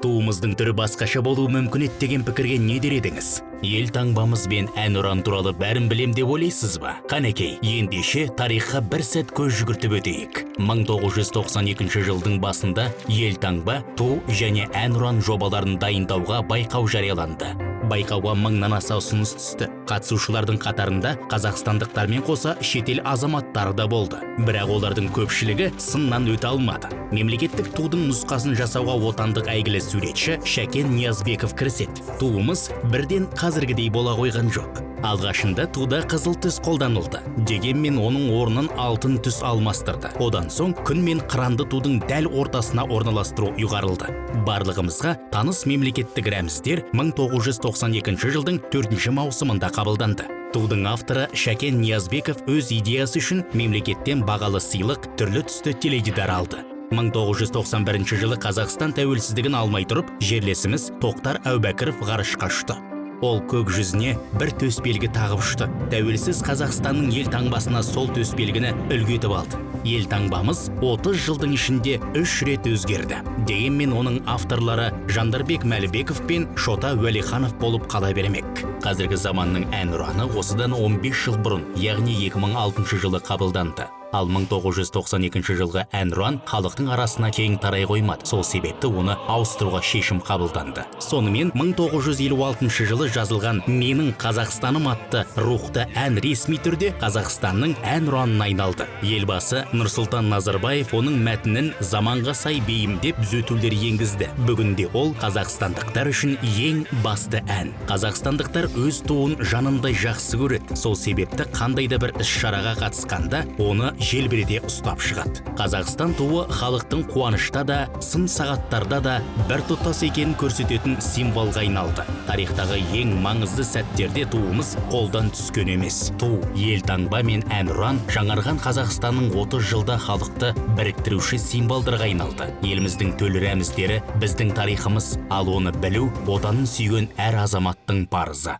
Туымыздың түрі басқаша болуы мүмкін еді деген пікірге не дер едіңіз? Ел таңбамыз бен әнұран туралы бәрін білем деп ойлайсыз ба? Қанекей, ендеше тарихқа бір сәт көз жүгіртіп өтейік. 1992 жылдың басында ел таңба, ту және әнұран жобаларын дайындауға байқау жарияланды. Байқауға 1000-нан аса ұсыныс түсті. Қатысушылардың қатарында қазақстандықтармен қоса шетел азаматтары да болды. Бірақ олардың көпшілігі сыннан өте алмады. Мемлекеттік тудың нұсқасын жасауға отандық әйгілі суретші Шәкен Ниязбеков кіріседі. Туымыз бірден қазіргідей бола қойған жоқ. Алғашында туда қызыл түс қолданылды. Дегенмен оның орнын алтын түс алмастырды. Одан соң күн мен қыранды тудың дәл ортасына орналастыру ұйғарылды. Барлығымызға таныс мемлекеттік рәміздер 1992 жылдың 4 маусымында қабылданды. Тудың авторы Шәкен Ниязбеков өз идеясы үшін мемлекеттен бағалы сыйлық, түрлі түсті теледидар алды. 1991 жылы Қазақстан тәуелсіздігін алмай тұрып, жерлесіміз Тоқтар Әубәкіров ғарышқа ұшты. Ол көк жүзіне бір төсбелгі тағып ұшты. Тәуелсіз Қазақстанның ел таңбасына сол төсбелгіні үлгі етіп алды. Ел таңбамыз 30 жылдың ішінде 3 рет өзгерді. Дегенмен оның авторлары Жандарбек Мәлібеков пен Шота Уәлиханов болып қала бермек. Қазіргі заманның әнұраны осыдан 15 жыл бұрын, яғни 2006 жылы қабылданды. Ал 1992 жылғы әнұран халықтың арасына кең тарай қоймады. Сол себепті оны ауыстыруға шешім қабылданды. Сонымен 1956 жылы жазылған «Менің Қазақстаным» атты рухты ән ресми түрде Қазақстанның әнұранына айналды. Елбасы Нұрсұлтан Назарбаев оның мәтінін заманға сай бейімдеп түзетулер енгізді. Бүгінде ол қазақстандықтар үшін ең басты ән. Қазақстандықтар өз туын жанындай жақсы көреді. Сол себепті қандай да бір іс-шараға қатысқанда оны желбірете ұстап шығады. Қазақстан туы халықтың қуанышта да, сын сағаттарда да бір тұтас екенін көрсететін символға айналды. Тарихтағы ең маңызды сәттерде туымыз қолдан түскен емес. Ту, ел таңба мен әнұран жаңарған Қазақстанның 30 жылда халықты біріктіруші символдарға айналды. Еліміздің төл рәміздері біздің тарихымыз, ал оны білу отанын сүйген әр азаматтың парызы.